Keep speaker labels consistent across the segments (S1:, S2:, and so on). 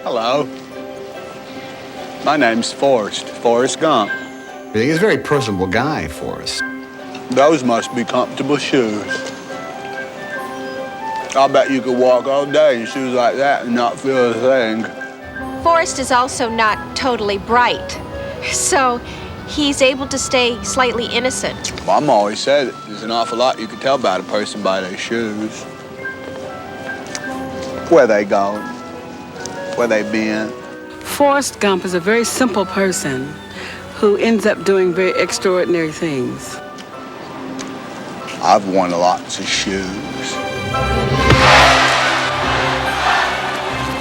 S1: Hello. My name's Forrest Gump.
S2: He's a very personable guy, Forrest.
S1: Those must be comfortable shoes. I'll bet you could walk all day in shoes like that and not feel a thing.
S3: Forrest is also not totally bright, so he's able to stay slightly innocent.
S1: Mom always said that there's an awful lot you can tell about a person by their shoes. Where they going? Where they been?
S4: Forrest Gump is a very simple person who ends up doing very extraordinary things.
S1: I've worn lots of shoes.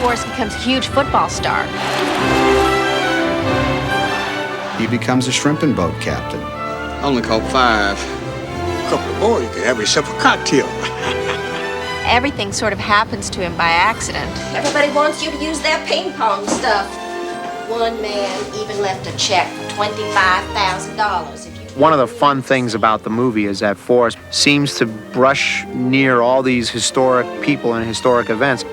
S3: Forrest becomes a huge football star.
S2: He becomes a shrimping boat captain.
S5: Only caught 5. A couple of boys, you could have yourself a cocktail.
S3: Everything sort of happens to him by accident.
S6: Everybody wants you to use their ping pong stuff. One man even left a check for $25,000 if you...
S7: One of the fun things about the movie is that Forrest seems to brush near all these historic people and historic events.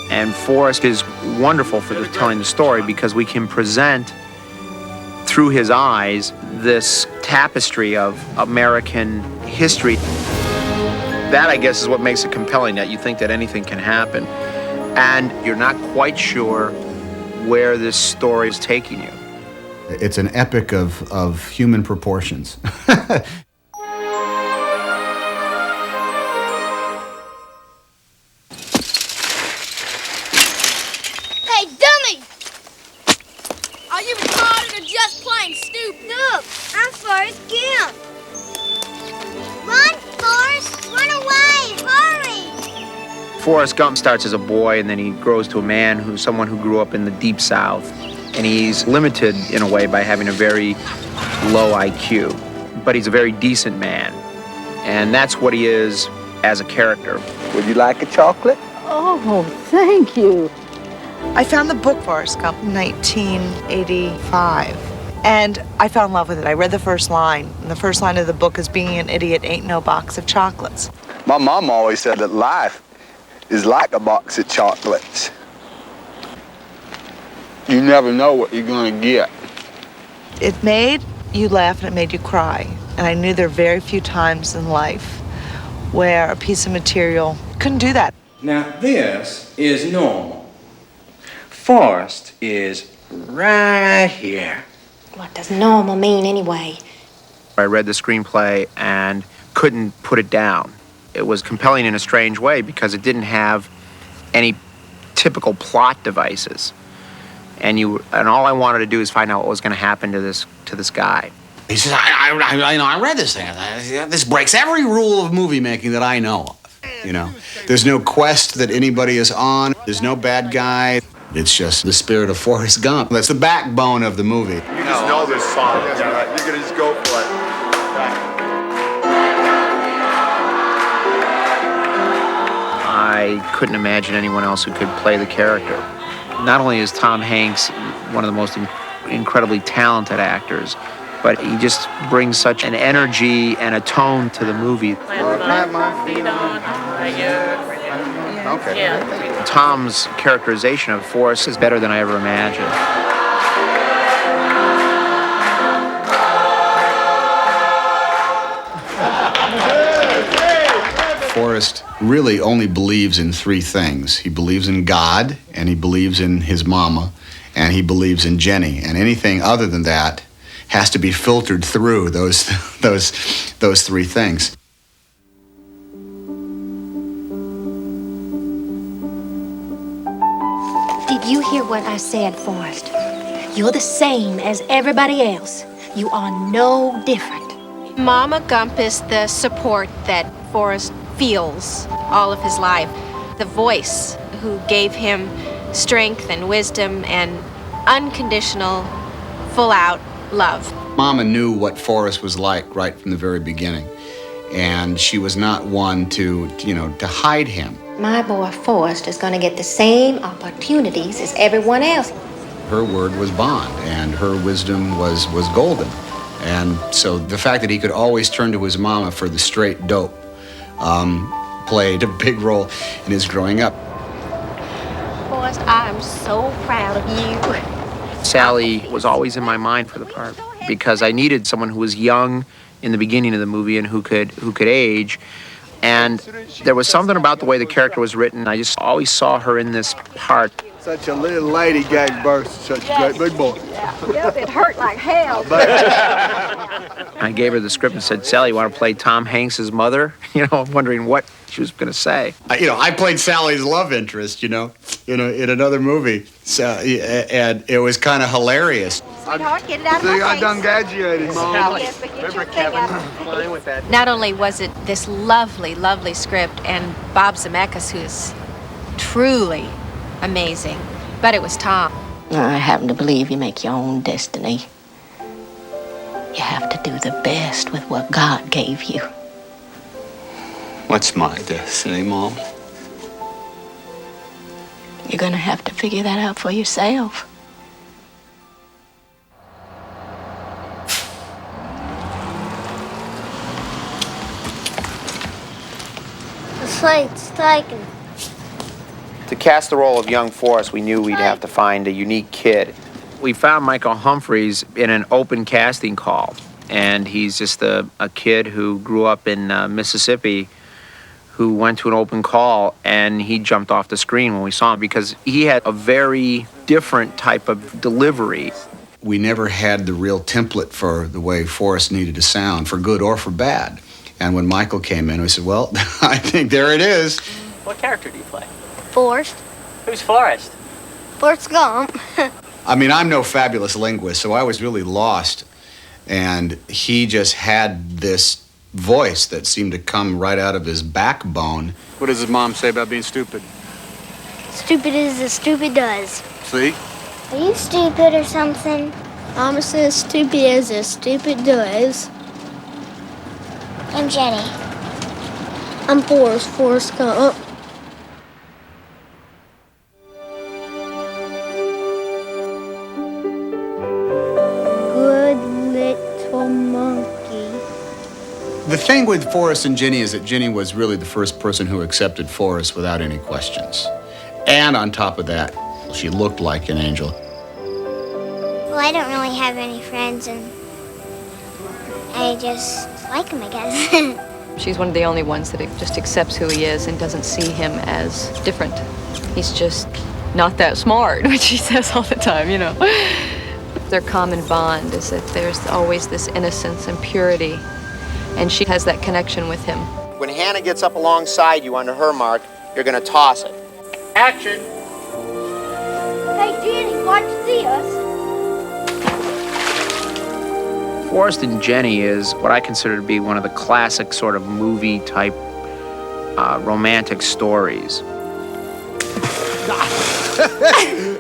S7: And Forrest is wonderful for telling the story because we can present through his eyes this tapestry of American history. That, I guess, is what makes it compelling, that you think that anything can happen. And you're not quite sure where this story is taking you.
S2: It's an epic of human proportions.
S8: Hey, dummy! Are you retarded or just plain stupid? Look, I'm Forrest Gump. Run, Forrest! Run away! Hurry!
S7: Forrest Gump starts as a boy, and then he grows to a man who's someone who grew up in the Deep South. And he's limited, in a way, by having a very low IQ. But he's a very decent man. And that's what he is as a character.
S1: Would you like a chocolate?
S4: Oh, thank you.
S9: I found the book Forrest Gump in 1985, and I fell in love with it. I read the first line, and the first line of the book is, "Being an idiot ain't no box of chocolates."
S1: My mom always said that life is like a box of chocolates. You never know what you're gonna get.
S9: It made you laugh and it made you cry, and I knew there are very few times in life where a piece of material couldn't do that.
S10: Now this is normal. Forrest is right here.
S6: What does normal mean anyway?
S7: I read the screenplay and couldn't put it down. It was compelling in a strange way because it didn't have any typical plot devices. And all I wanted to do is find out what was going to happen to this guy.
S2: He says, I read this thing. This breaks every rule of movie making that I know of. You know, there's no quest that anybody is on. There's no bad guy. It's just the spirit of Forrest Gump. That's the backbone of the movie.
S1: You just know this song. You're gonna just go for it.
S7: I couldn't imagine anyone else who could play the character. Not only is Tom Hanks one of the most incredibly talented actors, but he just brings such an energy and a tone to the movie.
S4: Okay. Yeah.
S7: Tom's characterization of Forrest is better than I ever imagined.
S2: Forrest really only believes in 3 things. He believes in God, and he believes in his mama, and he believes in Jenny. And anything other than that has to be filtered through those 3 things.
S6: Did you hear what I said, Forrest? You're the same as everybody else. You are no different.
S3: Mama Gump is the support that Forrest feels all of his life. The voice who gave him strength and wisdom and unconditional, full-out love.
S2: Mama knew what Forrest was like right from the very beginning, and she was not one to hide him.
S6: My boy Forrest is going to get the same opportunities as everyone else.
S2: Her word was bond, and her wisdom was golden. And so the fact that he could always turn to his mama for the straight dope played a big role in his growing up.
S3: Forrest, I am so proud of you.
S7: Sally was always in my mind for the part because I needed someone who was young in the beginning of the movie and who could age. And there was something about the way the character was written. I just always saw her in this part.
S1: Such a little lady gave birth to such a great big boy.
S3: Yep, it hurt like hell.
S7: I gave her the script and said, Sally, you want to play Tom Hanks' mother? You know, wondering what she was going to say.
S2: I played Sally's love interest, in another movie. So, and it was kind of hilarious.
S3: Sweetheart, get it out of my face.
S1: I done graduated, Mom.
S3: Yes, but get your thing out. Not only was it this lovely, lovely script, and Bob Zemeckis, who's truly amazing, but it was Tom.
S6: I happen to believe you make your own destiny. You have to do the best with what God gave you.
S5: What's my destiny, Mom?
S6: You're gonna have to figure that out for yourself.
S8: The flight's taken.
S7: To cast the role of young Forrest, we knew we'd have to find a unique kid. We found Michael Humphreys in an open casting call, and he's just a kid who grew up in Mississippi who went to an open call, and he jumped off the screen when we saw him because he had a very different type of delivery.
S2: We never had the real template for the way Forrest needed to sound, for good or for bad. And when Michael came in, we said, well, I think there it is.
S11: What character do you play?
S8: Forrest.
S11: Who's Forrest?
S8: Forrest Gump.
S2: I mean, I'm no fabulous linguist, so I was really lost. And he just had this voice that seemed to come right out of his backbone.
S5: What does his mom say about being stupid?
S8: Stupid as stupid does.
S5: See?
S8: Are you stupid or something? Mama says stupid as stupid does. I'm Jenny. I'm Forrest Gump. Good little monkey.
S2: The thing with Forrest and Jenny is that Jenny was really the first person who accepted Forrest without any questions. And on top of that, she looked like an angel.
S8: Well, I don't really have any friends, and I just like him, I guess.
S12: She's one of the only ones that just accepts who he is and doesn't see him as different. He's just not that smart, which she says all the time, Their common bond is that there's always this innocence and purity, and she has that connection with him.
S7: When Hannah gets up alongside you under her mark, you're going to toss it. Action!
S8: Hey, Jenny, watch this.
S7: Forrest and Jenny is what I consider to be one of the classic sort of movie-type romantic stories.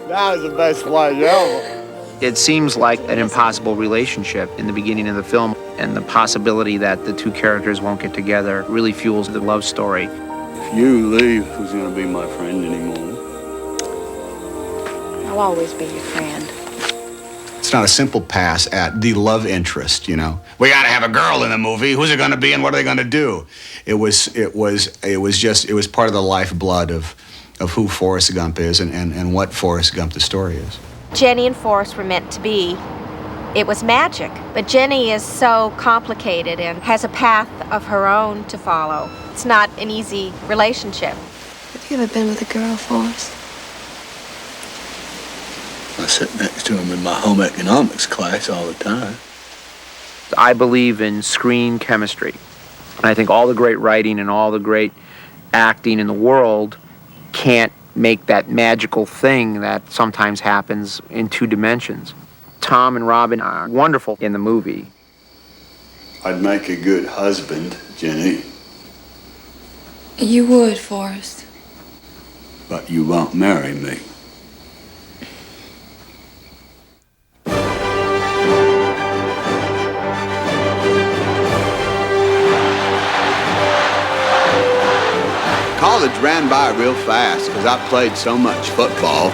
S1: That was the best flight ever.
S7: It seems like an impossible relationship in the beginning of the film, and the possibility that the two characters won't get together really fuels the love story.
S5: If you leave, who's going to be my friend anymore?
S12: I'll always be your friend.
S2: It's not a simple pass at the love interest, We got to have a girl in the movie. Who's it going to be and what are they going to do? It was part of the lifeblood of who Forrest Gump is and what Forrest Gump the story is.
S3: Jenny and Forrest were meant to be. It was magic. But Jenny is so complicated and has a path of her own to follow. It's not an easy relationship.
S8: Have you ever been with a girl, Forrest?
S5: I sit next to him in my home economics class all the time.
S7: I believe in screen chemistry. And I think all the great writing and all the great acting in the world can't make that magical thing that sometimes happens in two dimensions. Tom and Robin are wonderful in the movie.
S5: I'd make a good husband, Jenny.
S12: You would, Forrest.
S5: But you won't marry me.
S1: College ran by real fast because I played so much football.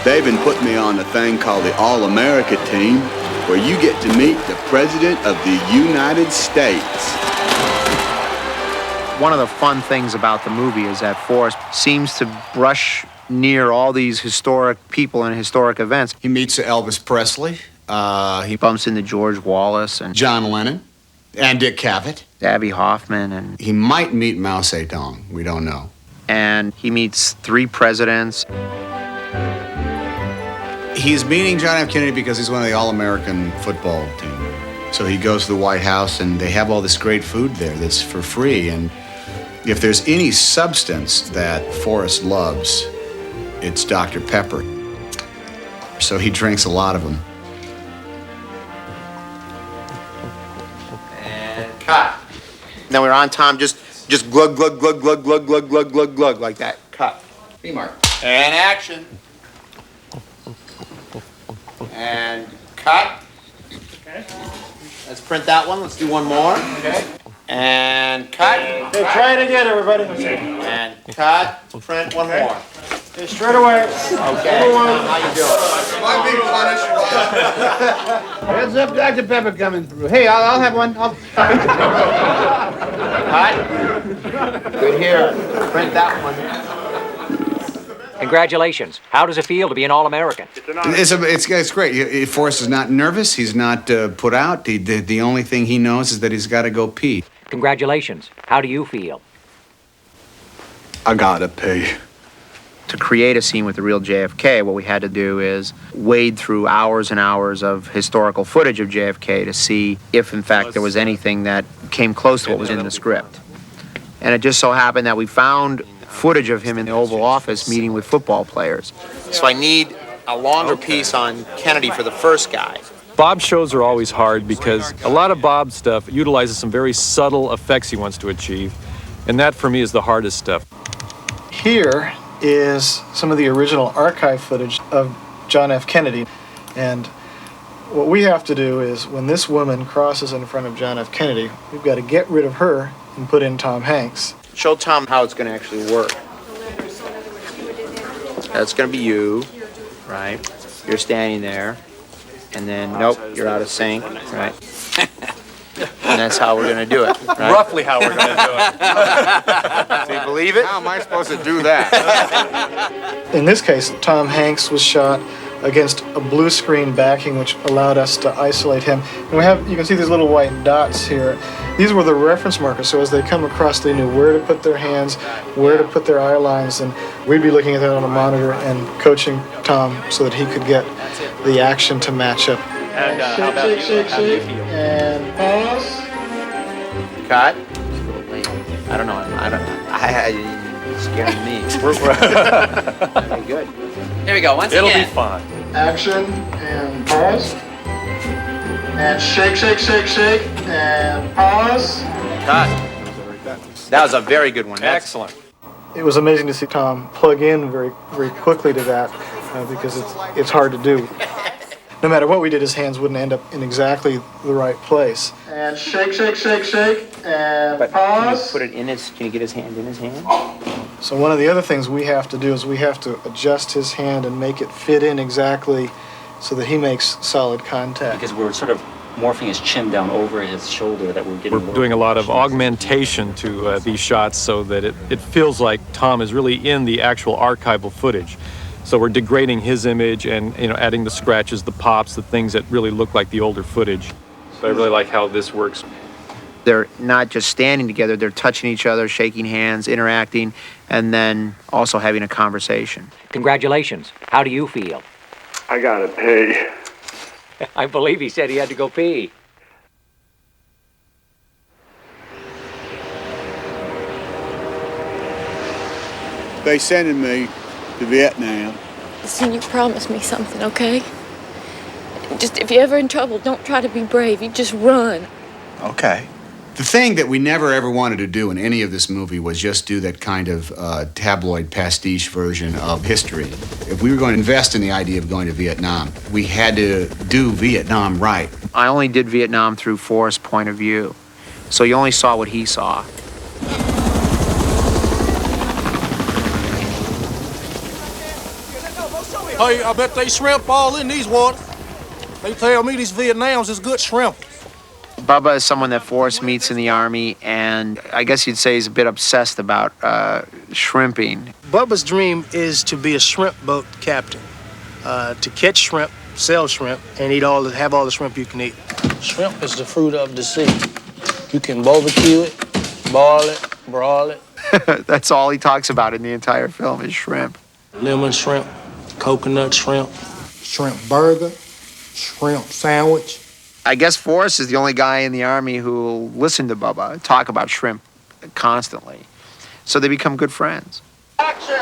S1: They even put me on a thing called the All-America team, where you get to meet the President of the United States.
S7: One of the fun things about the movie is that Forrest seems to brush near all these historic people and historic events.
S2: He meets Elvis Presley.
S7: He bumps into George Wallace and
S2: John Lennon and Dick Cavett.
S7: Abby Hoffman, and
S2: he might meet Mao Zedong. We don't know.
S7: And he meets 3 presidents.
S2: He's meeting John F. Kennedy because he's one of the All-American football team. So he goes to the White House, and they have all this great food there that's for free. And if there's any substance that Forrest loves, it's Dr. Pepper. So he drinks a lot of them.
S7: And cut. Now we're on time. Just glug, glug, glug, glug, glug, glug, glug, glug, glug, like that. Cut.
S2: B-mark.
S7: And action. And cut.
S11: Okay.
S7: Let's print that one. Let's do one more. Okay. And cut.
S11: Okay, try it again, everybody.
S7: And cut. Print one more.
S11: Okay, straight away.
S7: Okay. How you doing?
S2: Am I being punished?
S7: Heads up, Dr. Pepper coming through. Hey, I'll have one. Cut. Good here. Print that one.
S13: Congratulations. How does it feel to be an All-American?
S2: It's great. Forrest is not nervous. He's not put out. The only thing he knows is that he's got to go pee.
S13: Congratulations. How do you feel?
S1: I gotta pee.
S7: To create a scene with the real JFK, what we had to do is wade through hours and hours of historical footage of JFK to see if, in fact, there was anything that came close to what was in the script. And it just so happened that we found footage of him in the Oval Office meeting with football players. So I need a longer piece on Kennedy for the first guy.
S14: Bob's shows are always hard because a lot of Bob's stuff utilizes some very subtle effects he wants to achieve, and that for me is the hardest stuff.
S15: Here is some of the original archive footage of John F. Kennedy, and what we have to do is when this woman crosses in front of John F. Kennedy, we've got to get rid of her and put in Tom Hanks.
S7: Show Tom how it's going to actually work. That's going to be you, right? You're standing there, and then, nope, you're out of sync, right? And that's how we're going to do it, right?
S14: Roughly how we're going to do it.
S7: Do you believe it?
S2: How am I supposed to do that?
S15: In this case, Tom Hanks was shot against a blue screen backing, which allowed us to isolate him. And you can see these little white dots here. These were the reference markers, so as they come across, they knew where to put their hands, where to put their eye lines, and we'd be looking at that on a monitor and coaching Tom so that he could get the action to match up.
S13: And how about you? How do you feel?
S15: And pause.
S7: Cut. I don't know. It's scaring me. Very good.
S13: Here we go. Once
S14: It'll
S13: again.
S14: be fun.
S15: Action and pause. And shake, shake, shake, shake, and pause.
S7: Cut. That was a very good one.
S14: Excellent.
S15: It was amazing to see Tom plug in very, very quickly to that because it's hard to do. No matter what we did, his hands wouldn't end up in exactly the right place. And shake, shake, shake, shake, and
S7: But
S15: pause.
S7: can you get his hand in his hand?
S15: So one of the other things we have to do is we have to adjust his hand and make it fit in exactly so that he makes solid contact.
S11: Because we're sort of morphing his chin down over his shoulder that we're getting.
S14: We're doing a lot of augmentation to these shots so that it feels like Tom is really in the actual archival footage. So we're degrading his image and adding the scratches, the pops, the things that really look like the older footage. So I really like how this works.
S7: They're not just standing together, they're touching each other, shaking hands, interacting, and then also having a conversation.
S13: Congratulations. How do you feel?
S1: I gotta pee.
S13: I believe he said he had to go pee.
S1: They sending me to Vietnam.
S8: Listen, you promised me something, okay? Just, if you're ever in trouble, don't try to be brave. You just run.
S2: Okay. The thing that we never ever wanted to do in any of this movie was just do that kind of tabloid pastiche version of history. If we were going to invest in the idea of going to Vietnam, we had to do Vietnam right.
S7: I only did Vietnam through Forrest's point of view, so you only saw what he saw.
S16: Hey, I bet they shrimp all in these waters. They tell me these Vietnams is good shrimp.
S7: Bubba is someone that Forrest meets in the Army, and I guess you'd say he's a bit obsessed about shrimping.
S16: Bubba's dream is to be a shrimp boat captain, to catch shrimp, sell shrimp, and have all the shrimp you can eat. Shrimp is the fruit of the sea. You can barbecue it, boil it, broil it.
S7: That's all he talks about in the entire film is shrimp.
S16: Lemon shrimp, coconut shrimp, shrimp burger, shrimp sandwich.
S7: I guess Forrest is the only guy in the Army who will listen to Bubba talk about shrimp constantly. So they become good friends.
S17: Action!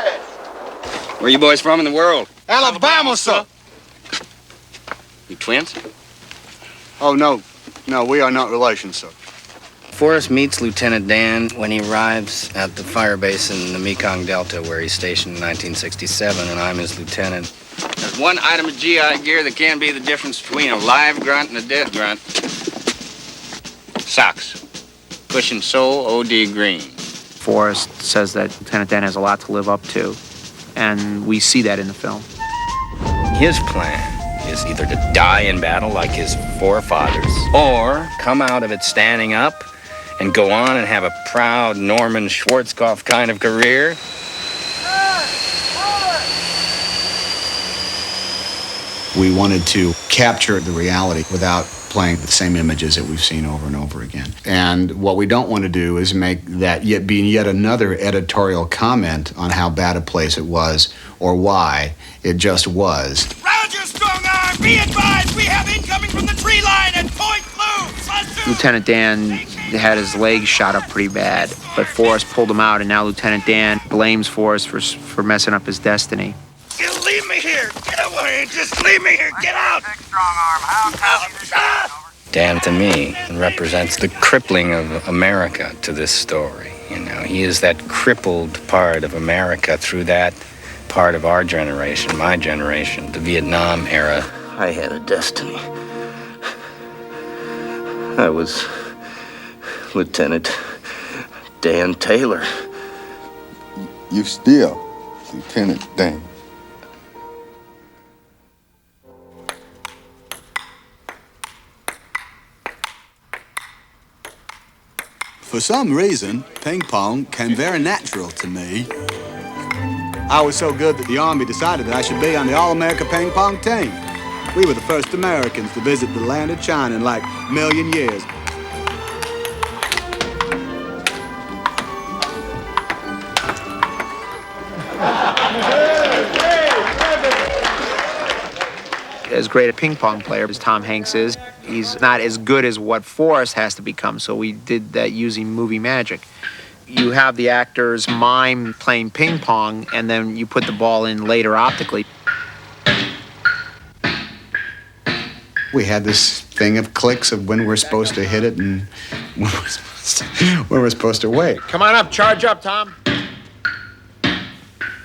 S17: Where you boys from in the world?
S2: Alabama, sir.
S17: You twins?
S2: Oh, no. No, we are not relations, sir.
S18: Forrest meets Lieutenant Dan when he arrives at the fire base in the Mekong Delta, where he's stationed in 1967, and I'm his lieutenant.
S17: There's one item of GI gear that can be the difference between a live grunt and a dead grunt. Socks. Cushion sole, OD green.
S7: Forrest says that Lieutenant Dan has a lot to live up to, and we see that in the film.
S18: His plan is either to die in battle like his forefathers, or come out of it standing up and go on and have a proud Norman Schwarzkopf kind of career.
S2: We wanted to capture the reality without playing the same images that we've seen over and over again. And what we don't want to do is make that yet another editorial comment on how bad a place it was or why it just was.
S19: Round your strong arm! Be advised, we have incoming from the tree line at Point Blue!
S7: Lieutenant Dan had his leg shot up pretty bad, but Forrest pulled him out, and now Lieutenant Dan blames Forrest for messing up his destiny.
S19: You leave me here! Get away! Just leave me here! Get out!
S18: Dan, to me, represents the crippling of America to this story. You know, he is that crippled part of America through that part of our generation, my generation, the Vietnam era.
S20: I had a destiny. I was Lieutenant Dan Taylor.
S21: You still Lieutenant Dan.
S1: For some reason, ping pong came very natural to me. I was so good that the Army decided that I should be on the All-America ping pong team. We were the first Americans to visit the land of China in like a million years.
S7: As great a ping pong player as Tom Hanks is, he's not as good as what Forrest has to become, so we did that using movie magic. You have the actors mime playing ping pong, and then you put the ball in later optically.
S2: We had this thing of clicks of when we're supposed to hit it and when we're supposed to wait.
S7: Come on up, charge up, Tom.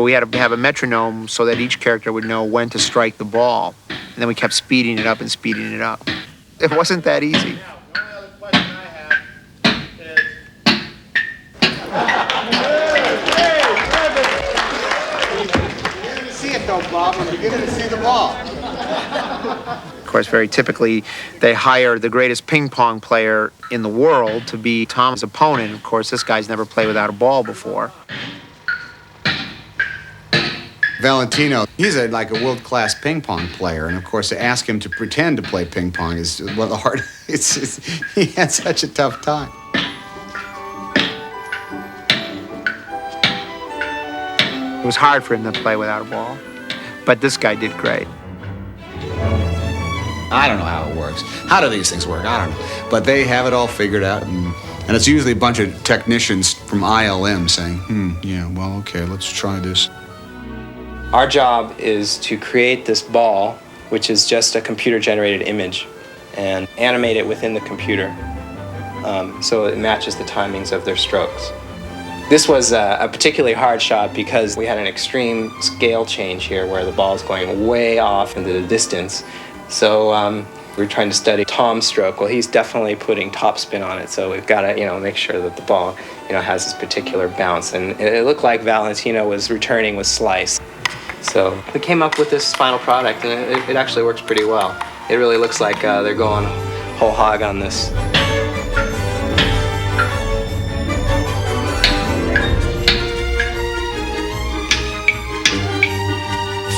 S7: We had to have a metronome so that each character would know when to strike the ball. And then we kept speeding it up and speeding it up. It wasn't that easy.
S2: You're going to see it though, Bob, when you're going to see the ball.
S7: Of course, very typically, they hire the greatest ping pong player in the world to be Tom's opponent. Of course, this guy's never played without a ball before.
S2: Valentino, he's like a world-class ping pong player, and of course to ask him to pretend to play ping pong is well, the hard. He had such a tough time.
S7: It was hard for him to play without a ball, but this guy did great.
S2: I don't know how it works. How do these things work? I don't know. But they have it all figured out, and it's usually a bunch of technicians from ILM saying, yeah, well, okay, let's try this.
S22: Our job is to create this ball, which is just a computer-generated image, and animate it within the computer so it matches the timings of their strokes. This was a particularly hard shot because we had an extreme scale change here where the ball is going way off into the distance. So we're trying to study Tom's stroke. Well, he's definitely putting topspin on it, so we've got to, make sure that the ball, has this particular bounce. And it looked like Valentino was returning with slice. So we came up with this final product, and it actually works pretty well. It really looks like they're going whole hog on this.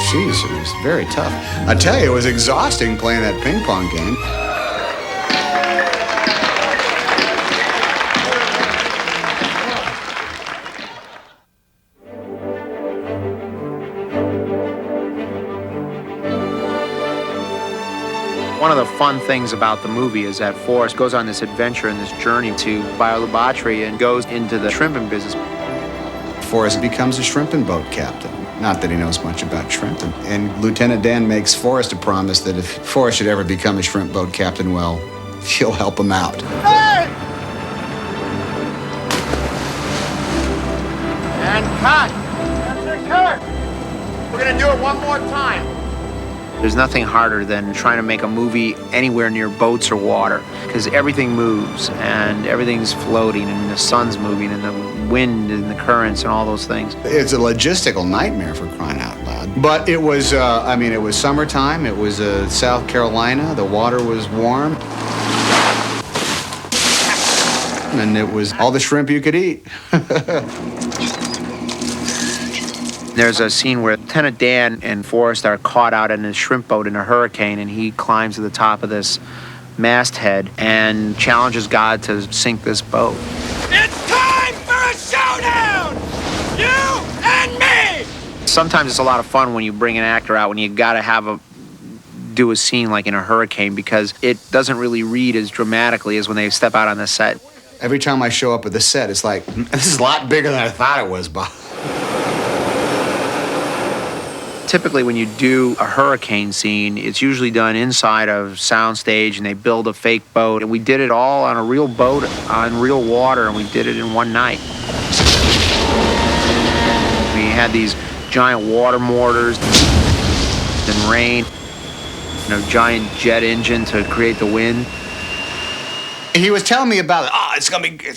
S2: Jeez, it was very tough. I tell you, it was exhausting playing that ping pong game.
S7: One of the fun things about the movie is that Forrest goes on this adventure and this journey to biolaboratory and goes into the shrimping business.
S2: Forrest becomes a shrimping boat captain. Not that he knows much about shrimping. And Lieutenant Dan makes Forrest a promise that if Forrest should ever become a shrimp boat captain, well, he'll help him out.
S19: Hey!
S7: And cut!
S19: That's it, cut! We're gonna do it one more time.
S7: There's nothing harder than trying to make a movie anywhere near boats or water, because everything moves and everything's floating and the sun's moving and the wind and the currents and all those things.
S2: It's a logistical nightmare, for crying out loud. But it was, it was summertime. It was South Carolina. The water was warm. And it was all the shrimp you could eat.
S7: There's a scene where Lieutenant Dan and Forrest are caught out in a shrimp boat in a hurricane, and he climbs to the top of this masthead and challenges God to sink this boat.
S19: It's time for a showdown! You and me!
S7: Sometimes it's a lot of fun when you bring an actor out when you gotta do a scene like in a hurricane, because it doesn't really read as dramatically as when they step out on the set.
S2: Every time I show up at the set, it's like, this is a lot bigger than I thought it was, Bob.
S7: Typically, when you do a hurricane scene, it's usually done inside of soundstage, and they build a fake boat. And we did it all on a real boat, on real water, and we did it in one night. We had these giant water mortars and rain, and a giant jet engine to create the wind.
S2: He was telling me about it. Oh, it's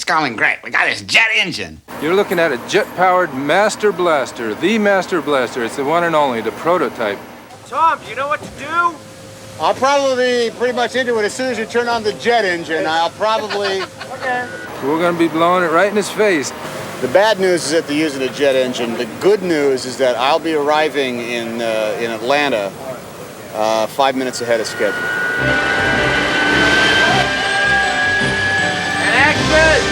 S2: going great. We got this jet engine.
S9: You're looking at a jet-powered Master Blaster, the Master Blaster. It's the one and only, the prototype.
S19: Tom, do you know what to do?
S10: I'll probably be pretty much into it as soon as you turn on the jet engine. I'll probably...
S19: Okay.
S9: We're going to be blowing it right in his face.
S10: The bad news is that they're using a jet engine. The good news is that I'll be arriving in Atlanta 5 minutes ahead of schedule.
S19: And action!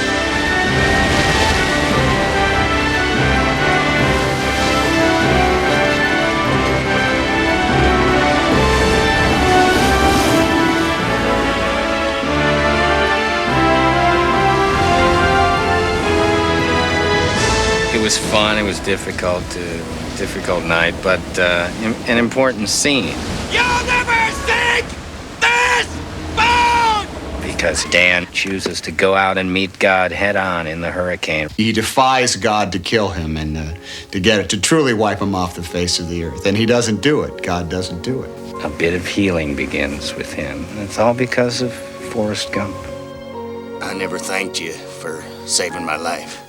S18: It was fun. It was difficult night, but an important scene.
S19: You'll never sink this boat!
S18: Because Dan chooses to go out and meet God head-on in the hurricane.
S2: He defies God to kill him and to truly wipe him off the face of the earth. And he doesn't do it. God doesn't do it.
S18: A bit of healing begins with him. It's all because of Forrest Gump.
S20: I never thanked you for saving my life.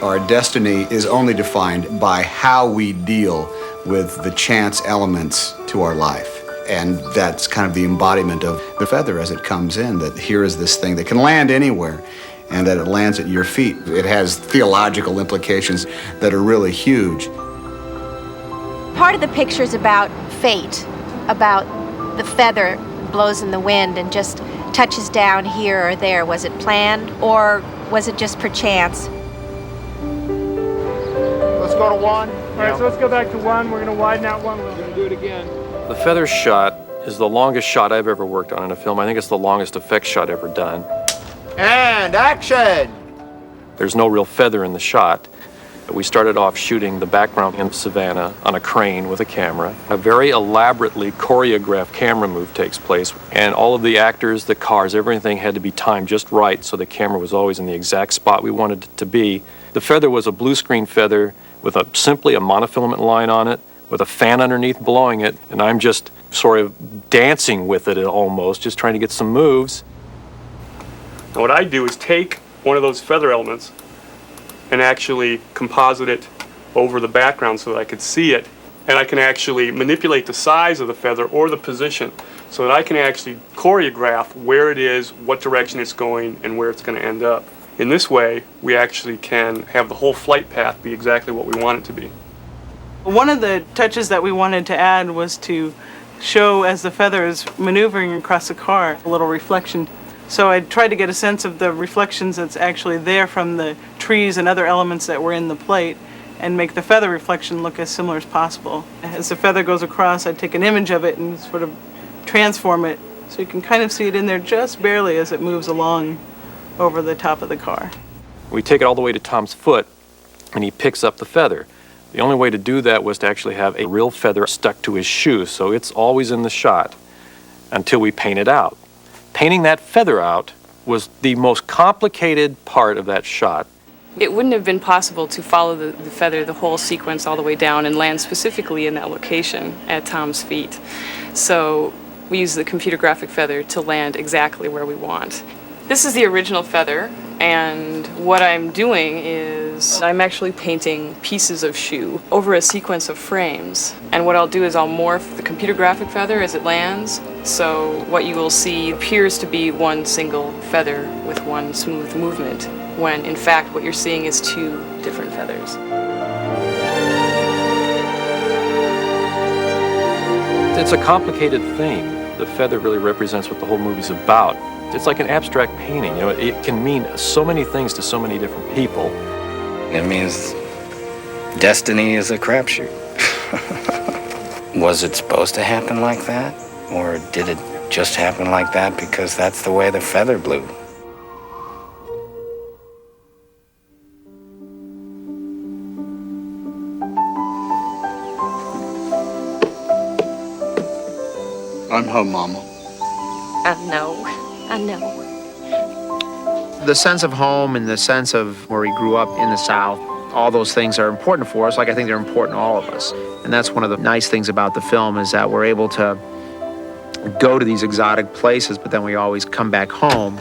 S2: Our destiny is only defined by how we deal with the chance elements to our life. And that's kind of the embodiment of the feather as it comes in, that here is this thing that can land anywhere, and that it lands at your feet. It has theological implications that are really huge.
S3: Part of the picture is about fate, about the feather blows in the wind and just touches down here or there. Was it planned, or was it just perchance?
S10: Let's go to one.
S15: All right, so let's go back to one. We're going to widen out one. We're going to do it again.
S14: The feather shot is the longest shot I've ever worked on in a film. I think it's the longest effect shot ever done.
S19: And action!
S14: There's no real feather in the shot. We started off shooting the background in Savannah on a crane with a camera. A very elaborately choreographed camera move takes place, and all of the actors, the cars, everything had to be timed just right so the camera was always in the exact spot we wanted it to be. The feather was a blue screen feather with simply a monofilament line on it, with a fan underneath blowing it, and I'm just sort of dancing with it almost, just trying to get some moves.
S23: Now what I do is take one of those feather elements and actually composite it over the background so that I could see it and I can actually manipulate the size of the feather or the position so that I can actually choreograph where it is, what direction it's going, and where it's going to end up. In this way, we actually can have the whole flight path be exactly what we want it to be.
S4: One of the touches that we wanted to add was to show, as the feather is maneuvering across the car, a little reflection. So I tried to get a sense of the reflections that's actually there from the trees and other elements that were in the plate, and make the feather reflection look as similar as possible. As the feather goes across, I take an image of it and sort of transform it so you can kind of see it in there just barely as it moves along over the top of the car.
S14: We take it all the way to Tom's foot, and he picks up the feather. The only way to do that was to actually have a real feather stuck to his shoe, so it's always in the shot until we paint it out. Painting that feather out was the most complicated part of that shot.
S6: It wouldn't have been possible to follow the feather, the whole sequence all the way down and land specifically in that location at Tom's feet. So we use the computer graphic feather to land exactly where we want. This is the original feather, and what I'm doing is I'm actually painting pieces of shoe over a sequence of frames. And what I'll do is I'll morph the computer graphic feather as it lands, so what you will see appears to be one single feather with one smooth movement, when in fact what you're seeing is two different feathers.
S14: It's a complicated thing. The feather really represents what the whole movie's about. It's like an abstract painting. You know, it can mean so many things to so many different people.
S18: It means destiny is a crapshoot. Was it supposed to happen like that? Or did it just happen like that because that's the way the feather blew?
S2: I'm home, Mama.
S3: I know.
S7: The sense of home and the sense of where he grew up in the South, all those things are important for us, like I think they're important to all of us. And that's one of the nice things about the film, is that we're able to go to these exotic places, but then we always come back home.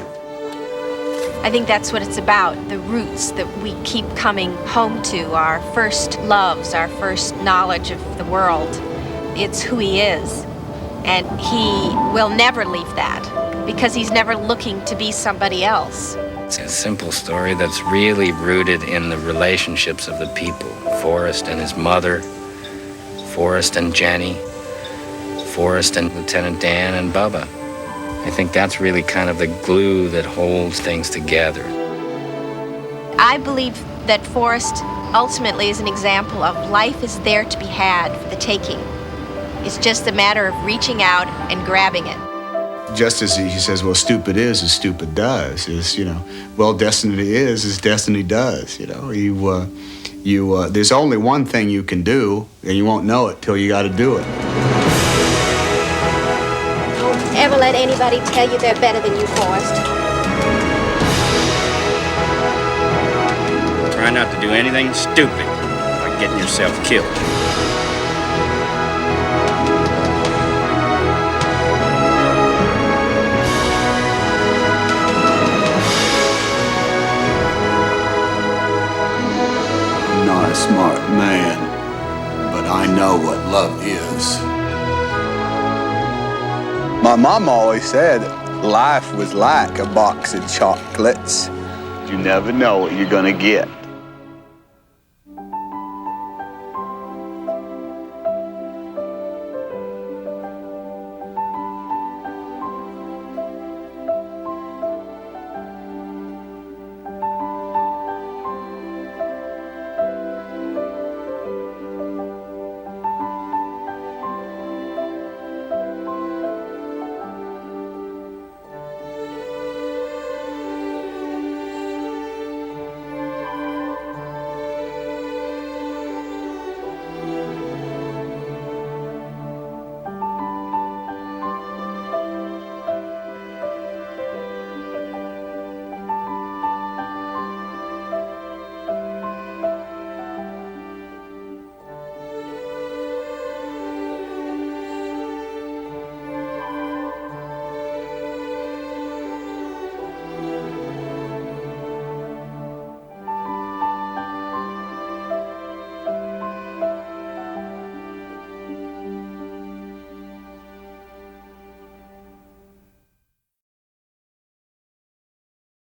S3: I think that's what it's about, the roots that we keep coming home to, our first loves, our first knowledge of the world. It's who he is, and he will never leave that, because he's never looking to be somebody else.
S18: It's a simple story that's really rooted in the relationships of the people. Forrest and his mother, Forrest and Jenny, Forrest and Lieutenant Dan and Bubba. I think that's really kind of the glue that holds things together.
S3: I believe that Forrest ultimately is an example of life is there to be had for the taking. It's just a matter of reaching out and grabbing it.
S2: Just as he says, well, stupid is as stupid does, is, you know, well, destiny is as destiny does, you know. There's only one thing you can do, and you won't know it till you got to do it.
S8: Don't ever let anybody tell you they're better than you, Forrest.
S17: Try not to do anything stupid, like getting yourself killed.
S1: A smart man, but I know what love is. My mom always said life was like a box of chocolates. You never know what you're gonna get.